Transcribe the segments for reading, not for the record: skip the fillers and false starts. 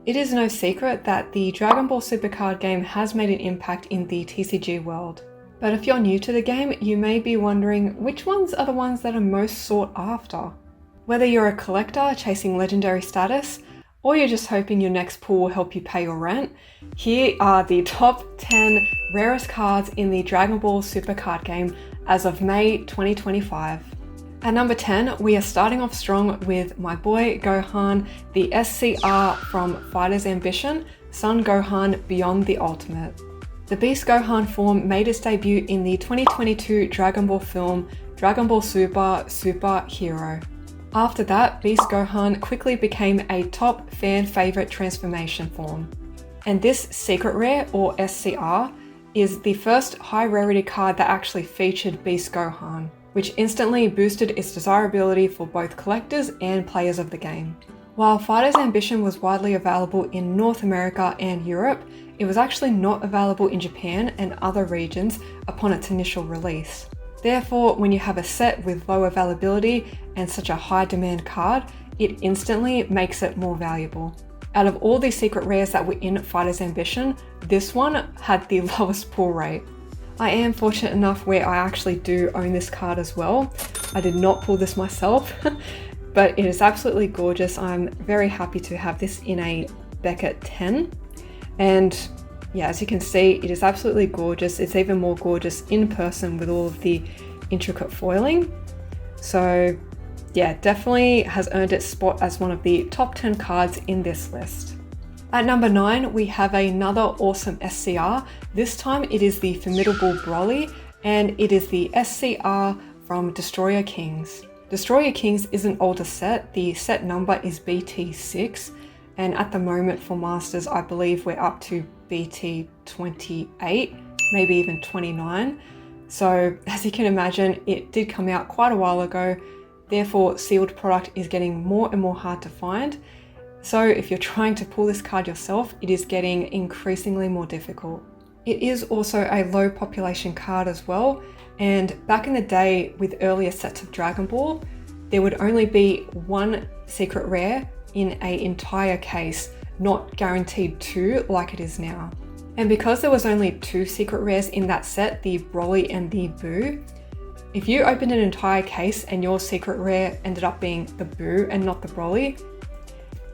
It is no secret that the Dragon Ball Super card game has made an impact in the TCG world. But if you're new to the game, you may be wondering which ones are the ones that are most sought after. Whether you're a collector chasing legendary status, or you're just hoping your next pull will help you pay your rent, here are the top 10 rarest cards in the Dragon Ball Super card game as of May 2025. At number 10, we are starting off strong with my boy Gohan, the SCR from Fighter's Ambition, Son Gohan Beyond the Ultimate. The Beast Gohan form made its debut in the 2022 Dragon Ball film Dragon Ball Super Super Hero. After that, Beast Gohan quickly became a top fan favorite transformation form. And this secret rare, or SCR, is the first high rarity card that actually featured Beast Gohan, which instantly boosted its desirability for both collectors and players of the game. While Fighter's Ambition was widely available in North America and Europe, it was actually not available in Japan and other regions upon its initial release. Therefore, when you have a set with low availability and such a high demand card, it instantly makes it more valuable. Out of all these secret rares that were in Fighter's Ambition, this one had the lowest pull rate. I am fortunate enough where I actually do own this card as well. I did not pull this myself, but it is absolutely gorgeous. I'm very happy to have this in a Beckett 10. And yeah, as you can see, it is absolutely gorgeous. It's even more gorgeous in person with all of the intricate foiling. So yeah, definitely has earned its spot as one of the top 10 cards in this list. At number 9, we have another awesome SCR. This time it is the formidable Broly, and it is the SCR from Destroyer Kings. Destroyer Kings is an older set. The set number is BT6, and at the moment for Masters, I believe we're up to BT28, maybe even 29. So as you can imagine, it did come out quite a while ago. Therefore, sealed product is getting more and more hard to find. So if you're trying to pull this card yourself, it is getting increasingly more difficult. It is also a low population card as well. And back in the day with earlier sets of Dragon Ball, there would only be one secret rare in an entire case, not guaranteed 2 like it is now. And because there was only 2 secret rares in that set, the Broly and the Boo, if you opened an entire case and your secret rare ended up being the Boo and not the Broly,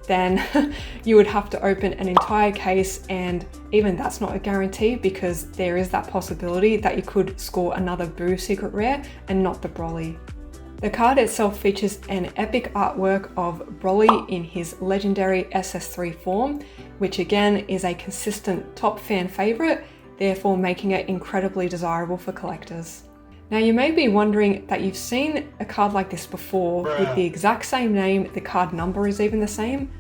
then you would have to open an entire case, and even that's not a guarantee because there is that possibility that you could score another Boo secret rare and not the Broly. The card itself features an epic artwork of Broly in his legendary SS3 form, which again is a consistent top fan favorite, therefore making it incredibly desirable for collectors. Now you may be wondering that you've seen a card like this before with the exact same name, the card number is even the same,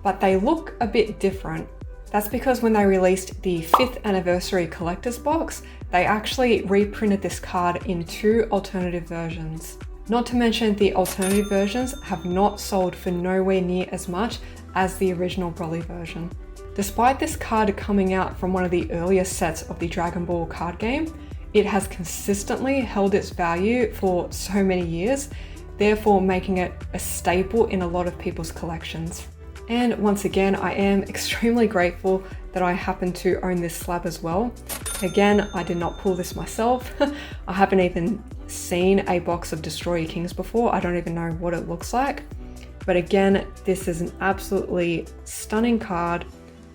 but they look a bit different. That's because when they released the 5th anniversary collector's box, they actually reprinted this card in 2 alternative versions. Not to mention the alternative versions have not sold for nowhere near as much as the original Broly version. Despite this card coming out from one of the earliest sets of the Dragon Ball card game, it has consistently held its value for so many years, therefore making it a staple in a lot of people's collections. And once again, I am extremely grateful that I happen to own this slab as well. Again, I did not pull this myself. I haven't even seen a box of Destroyer Kings before. I don't even know what it looks like. But again, this is an absolutely stunning card.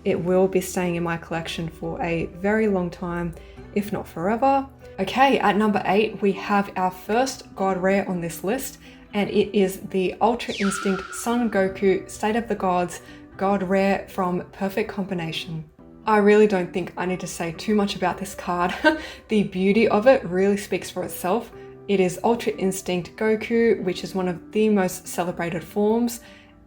It will be staying in my collection for a very long time, if not forever. Okay, at number 8, we have our first God Rare on this list, and it is the Ultra Instinct Son Goku State of the Gods God Rare from Perfect Combination. I really don't think I need to say too much about this card. The beauty of it really speaks for itself. It is Ultra Instinct Goku, which is one of the most celebrated forms,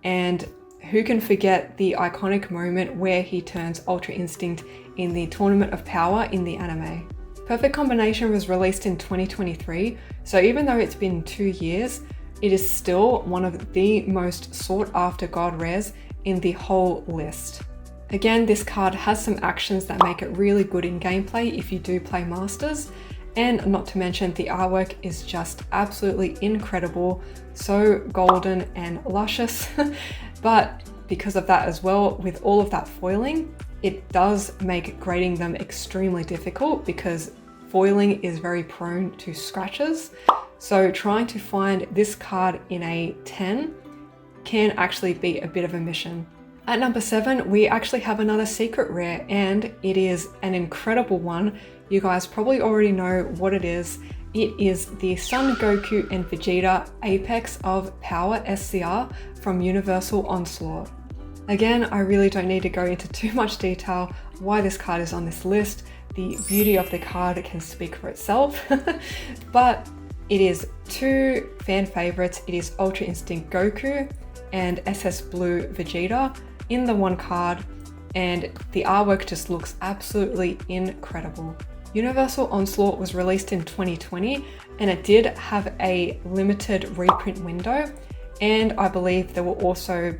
and who can forget the iconic moment where he turns Ultra Instinct in the Tournament of Power in the anime. Perfect Combination was released in 2023, so even though it's been 2 years, it is still one of the most sought after God Rares in the whole list. Again, this card has some actions that make it really good in gameplay if you do play Masters, and not to mention the artwork is just absolutely incredible, so golden and luscious. But because of that as well, with all of that foiling, it does make grading them extremely difficult because foiling is very prone to scratches. So trying to find this card in a 10 can actually be a bit of a mission. At number 7, we actually have another secret rare, and it is an incredible one. You guys probably already know what it is. It is the Son Goku and Vegeta Apex of Power SCR from Universal Onslaught. Again, I really don't need to go into too much detail why this card is on this list. The beauty of the card can speak for itself, but it is 2 fan favorites. It is Ultra Instinct Goku and SS Blue Vegeta in the one card, and the artwork just looks absolutely incredible. Universal Onslaught was released in 2020, and it did have a limited reprint window, and I believe there were also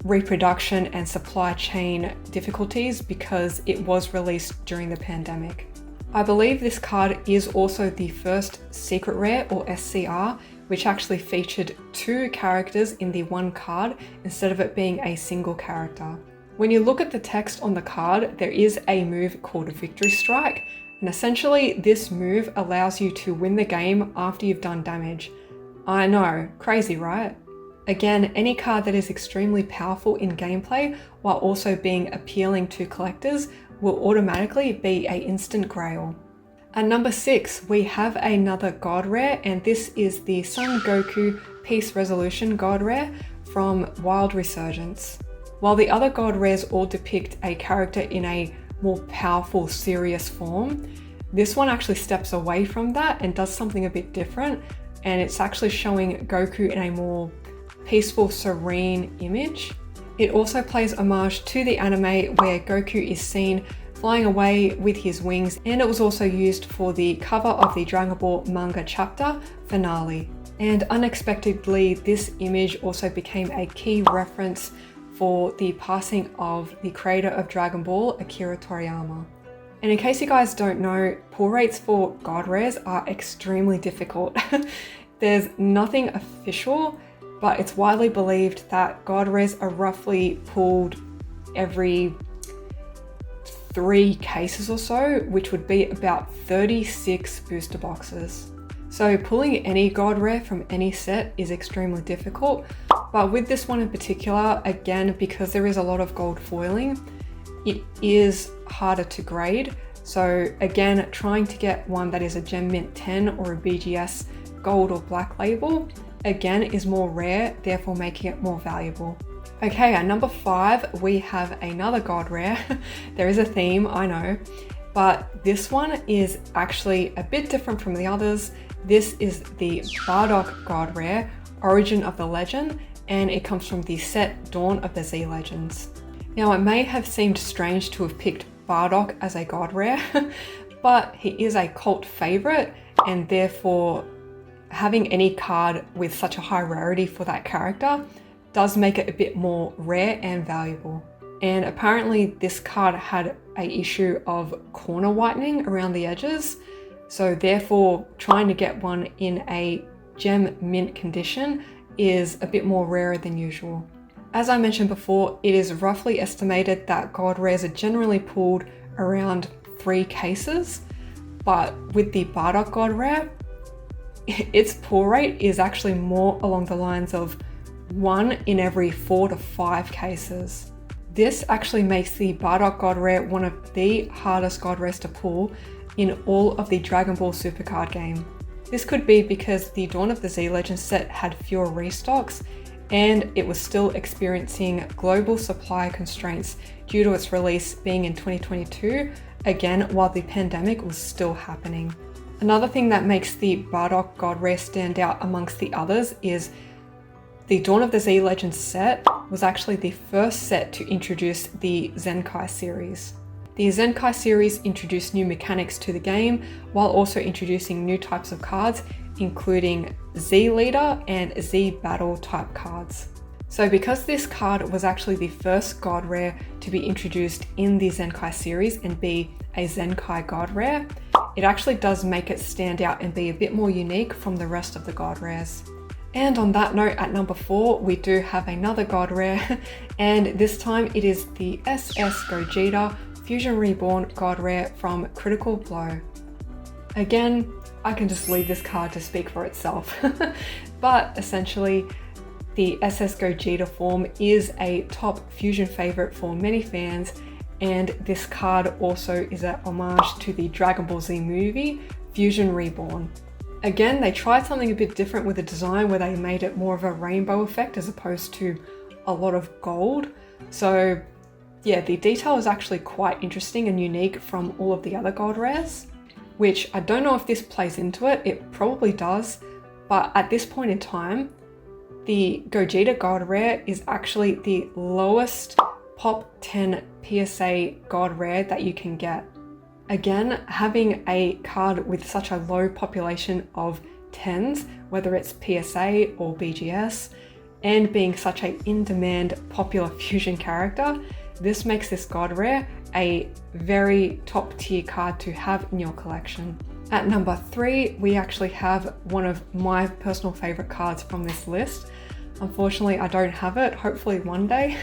reproduction and supply chain difficulties because it was released during the pandemic. I believe this card is also the first secret rare, or SCR, which actually featured 2 characters in the one card instead of it being a single character. When you look at the text on the card, there is a move called Victory Strike, and essentially this move allows you to win the game after you've done damage. I know, crazy, right? Again, any card that is extremely powerful in gameplay while also being appealing to collectors will automatically be an instant grail. At number 6, we have another God Rare, and this is the Son Goku Peace Resolution God Rare from Wild Resurgence. While the other God Rares all depict a character in a more powerful, serious form, this one actually steps away from that and does something a bit different, and it's actually showing Goku in a more peaceful, serene image. It also pays homage to the anime where Goku is seen flying away with his wings, and it was also used for the cover of the Dragon Ball manga chapter finale. And unexpectedly, this image also became a key reference for the passing of the creator of Dragon Ball, Akira Toriyama. And in case you guys don't know, pull rates for God Rares are extremely difficult. There's nothing official, but it's widely believed that God Rares are roughly pulled every 3 cases or so, which would be about 36 booster boxes. So pulling any God Rare from any set is extremely difficult, but with this one in particular, again, because there is a lot of gold foiling, it is harder to grade. So again, trying to get one that is a Gem Mint 10 or a BGS gold or black label, again, is more rare, therefore making it more valuable. Okay, at number 5, we have another God Rare. There is a theme, I know, but this one is actually a bit different from the others. This is the Bardock God Rare, Origin of the Legend, and it comes from the set Dawn of the Z Legends. Now, it may have seemed strange to have picked Bardock as a God Rare, but he is a cult favorite, and therefore having any card with such a high rarity for that character does make it a bit more rare and valuable. And apparently this card had an issue of corner whitening around the edges, so therefore trying to get one in a gem mint condition is a bit more rarer than usual. As I mentioned before, it is roughly estimated that God Rares are generally pulled around 3 cases, but with the Bardock God Rare, its pull rate is actually more along the lines of 1 in every 4 to 5 cases. This actually makes the Bardock God Rare one of the hardest God Rares to pull in all of the Dragon Ball Super card game. This could be because the Dawn of the Z Legends set had fewer restocks, and it was still experiencing global supply constraints due to its release being in 2022, again while the pandemic was still happening. Another thing that makes the Bardock God Rare stand out amongst the others is the Dawn of the Z Legends set was actually the first set to introduce the Zenkai series. The Zenkai series introduced new mechanics to the game while also introducing new types of cards, including Z Leader and Z Battle type cards. So because this card was actually the first God Rare to be introduced in the Zenkai series and be a Zenkai God Rare, it actually does make it stand out and be a bit more unique from the rest of the God Rares. And on that note, at number 4, we do have another God Rare, and this time it is the SS Gogeta Fusion Reborn God Rare from Critical Blow. Again, I can just leave this card to speak for itself, but essentially the SS Gogeta form is a top fusion favorite for many fans, and this card also is a homage to the Dragon Ball Z movie, Fusion Reborn. Again, they tried something a bit different with the design where they made it more of a rainbow effect as opposed to a lot of gold. So yeah, the detail is actually quite interesting and unique from all of the other God Rares, which I don't know if this plays into it. It probably does, but at this point in time, the Vegeta God Rare is actually the lowest Pop 10 PSA God Rare that you can get. Again, having a card with such a low population of 10s, whether it's PSA or BGS, and being such an in-demand popular fusion character, this makes this God Rare a very top tier card to have in your collection. At number 3, we actually have one of my personal favorite cards from this list. Unfortunately, I don't have it, hopefully one day,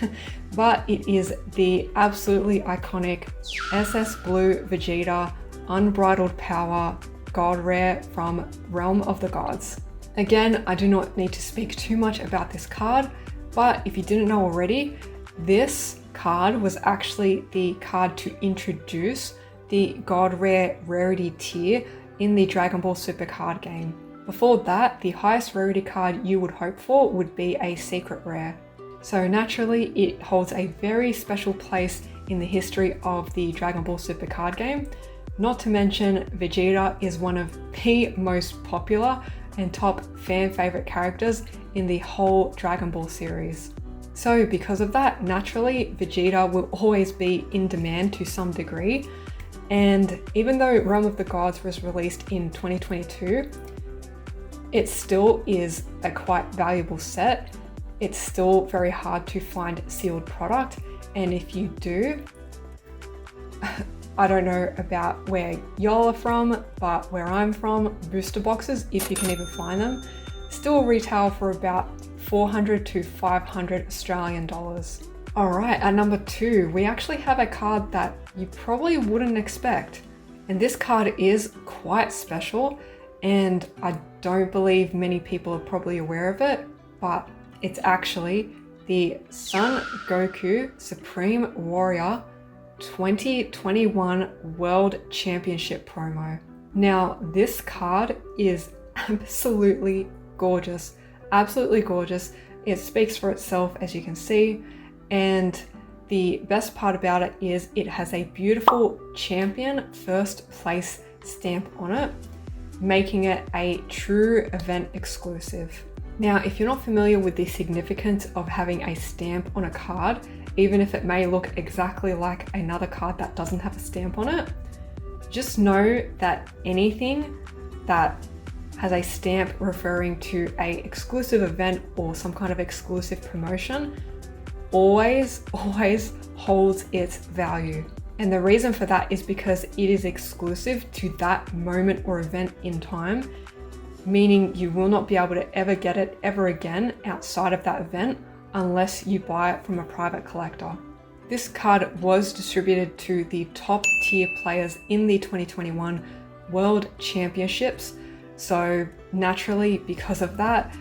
but it is the absolutely iconic SS Blue Vegeta Unbridled Power God Rare from Realm of the Gods. Again, I do not need to speak too much about this card, but if you didn't know already, this card was actually the card to introduce the God Rare Rarity tier in the Dragon Ball Super card game. Before that, the highest rarity card you would hope for would be a secret rare. So naturally, it holds a very special place in the history of the Dragon Ball Super card game. Not to mention, Vegeta is one of the most popular and top fan favorite characters in the whole Dragon Ball series. So because of that, naturally, Vegeta will always be in demand to some degree. And even though Realm of the Gods was released in 2022, it still is a quite valuable set. It's still very hard to find sealed product, and if you do, I don't know about where y'all are from, but where I'm from, booster boxes, if you can even find them, still retail for about 400 to 500 Australian dollars. Alright, at number 2, we actually have a card that you probably wouldn't expect, and this card is quite special, and I don't believe many people are probably aware of it, but it's actually the Son Goku Supreme Warrior 2021 World Championship promo. Now, this card is absolutely gorgeous. Absolutely gorgeous. It speaks for itself, as you can see, and the best part about it is it has a beautiful champion first place stamp on it, making it a true event exclusive. Now, if you're not familiar with the significance of having a stamp on a card, even if it may look exactly like another card that doesn't have a stamp on it, just know that anything that has a stamp referring to an exclusive event or some kind of exclusive promotion always holds its value. And the reason for that is because it is exclusive to that moment or event in time, meaning you will not be able to ever get it ever again outside of that event unless you buy it from a private collector. This card was distributed to the top tier players in the 2021 World Championships, so naturally because of that,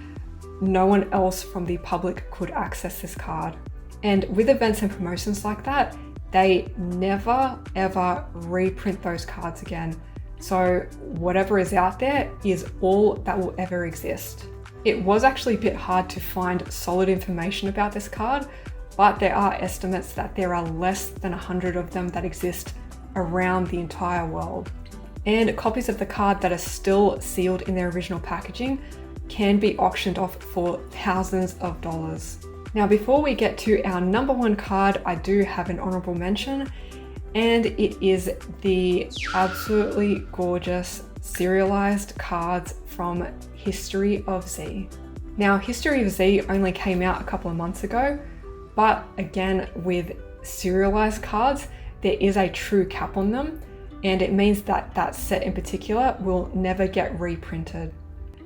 no one else from the public could access this card. And with events and promotions like that, they never ever reprint those cards again. So whatever is out there is all that will ever exist. It was actually a bit hard to find solid information about this card, but there are estimates that there are less than 100 of them that exist around the entire world. And copies of the card that are still sealed in their original packaging can be auctioned off for thousands of dollars. Now, before we get to our number 1 card, I do have an honorable mention, and it is the absolutely gorgeous serialized cards from History of Z. Now, History of Z only came out a couple of months ago, but again, with serialized cards, there is a true cap on them, and it means that that set in particular will never get reprinted.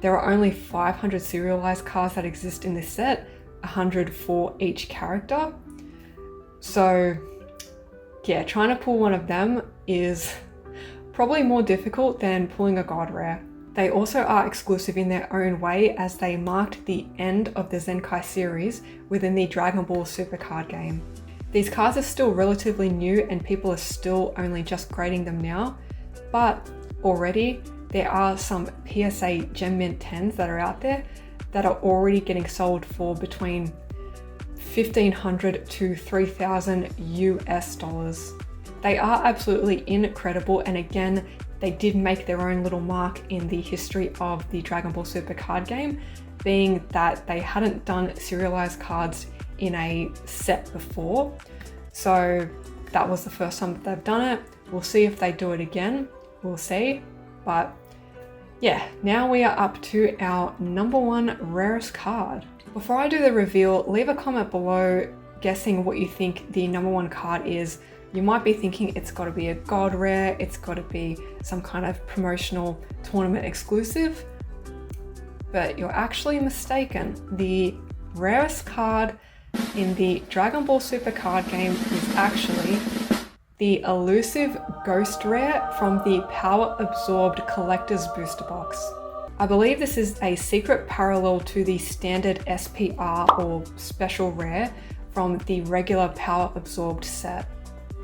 There are only 500 serialized cards that exist in this set, 100 for each character. So yeah, trying to pull one of them is probably more difficult than pulling a God Rare. They also are exclusive in their own way, as they marked the end of the Zenkai series within the Dragon Ball Super card game. These cards are still relatively new and people are still only just grading them now, but already there are some PSA Gem Mint 10s that are out there that are already getting sold for between $1,500 to $3,000 US. They are absolutely incredible, and again, they did make their own little mark in the history of the Dragon Ball Super card game, being that they hadn't done serialized cards in a set before. So that was the first time that they've done it. We'll see if they do it again, we'll see. But yeah, now we are up to our number one rarest card. Before I do the reveal, leave a comment below guessing what you think the number one card is. You might be thinking it's got to be a God Rare, it's got to be some kind of promotional tournament exclusive, but you're actually mistaken. The rarest card in the Dragon Ball Super card game is actually the elusive Ghost Rare from the Power Absorbed Collector's Booster Box. I believe this is a secret parallel to the standard SPR or Special Rare from the regular Power Absorbed set.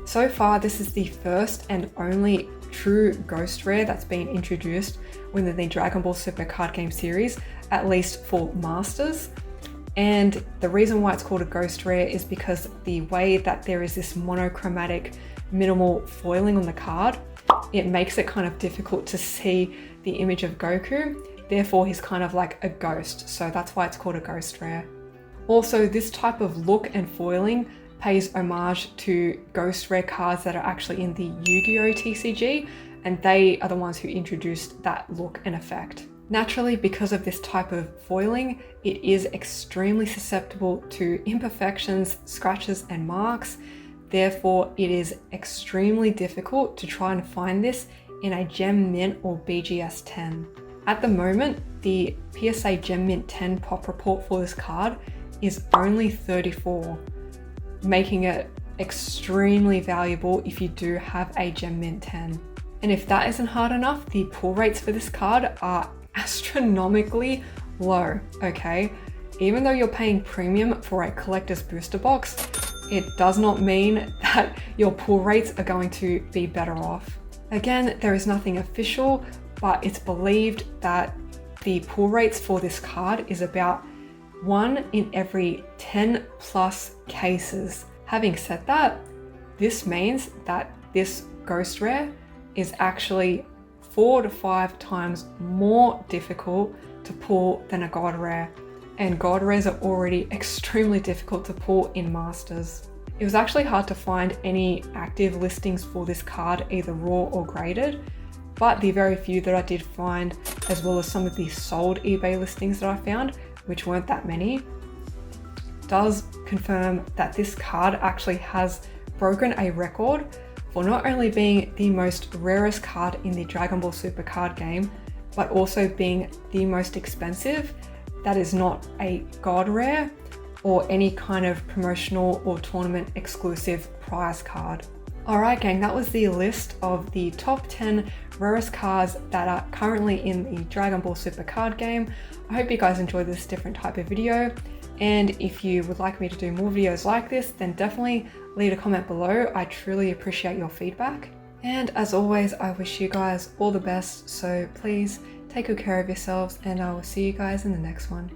So far, this is the first and only true Ghost Rare that's been introduced within the Dragon Ball Super card game series, at least for Masters. And the reason why it's called a Ghost Rare is because the way that there is this monochromatic minimal foiling on the card, it makes it kind of difficult to see the image of Goku. Therefore, he's kind of like a ghost. So that's why it's called a Ghost Rare. Also, this type of look and foiling pays homage to Ghost Rare cards that are actually in the Yu-Gi-Oh! TCG, and they are the ones who introduced that look and effect. Naturally, because of this type of foiling, it is extremely susceptible to imperfections, scratches, and marks. Therefore, it is extremely difficult to try and find this in a Gem Mint or BGS 10. At the moment, the PSA Gem Mint 10 pop report for this card is only 34. Making it extremely valuable if you do have a Gem Mint 10. And if that isn't hard enough, the pull rates for this card are astronomically low, okay? Even though you're paying premium for a collector's booster box, it does not mean that your pull rates are going to be better off. Again, there is nothing official, but it's believed that the pull rates for this card is about 1 in every 10 plus cases. Having said that, this means that this Ghost Rare is actually 4 to 5 times more difficult to pull than a God Rare, and God Rares are already extremely difficult to pull in Masters. It was actually hard to find any active listings for this card, either raw or graded, but the very few that I did find, as well as some of the sold eBay listings that I found, which weren't that many, does confirm that this card actually has broken a record for not only being the most rarest card in the Dragon Ball Super card game, but also being the most expensive. That is not a God Rare or any kind of promotional or tournament exclusive prize card. Alright gang, that was the list of the top 10 rarest cards that are currently in the Dragon Ball Super card game. I hope you guys enjoyed this different type of video, and if you would like me to do more videos like this, then definitely leave a comment below. I truly appreciate your feedback. And as always, I wish you guys all the best, so please take good care of yourselves, and I will see you guys in the next one.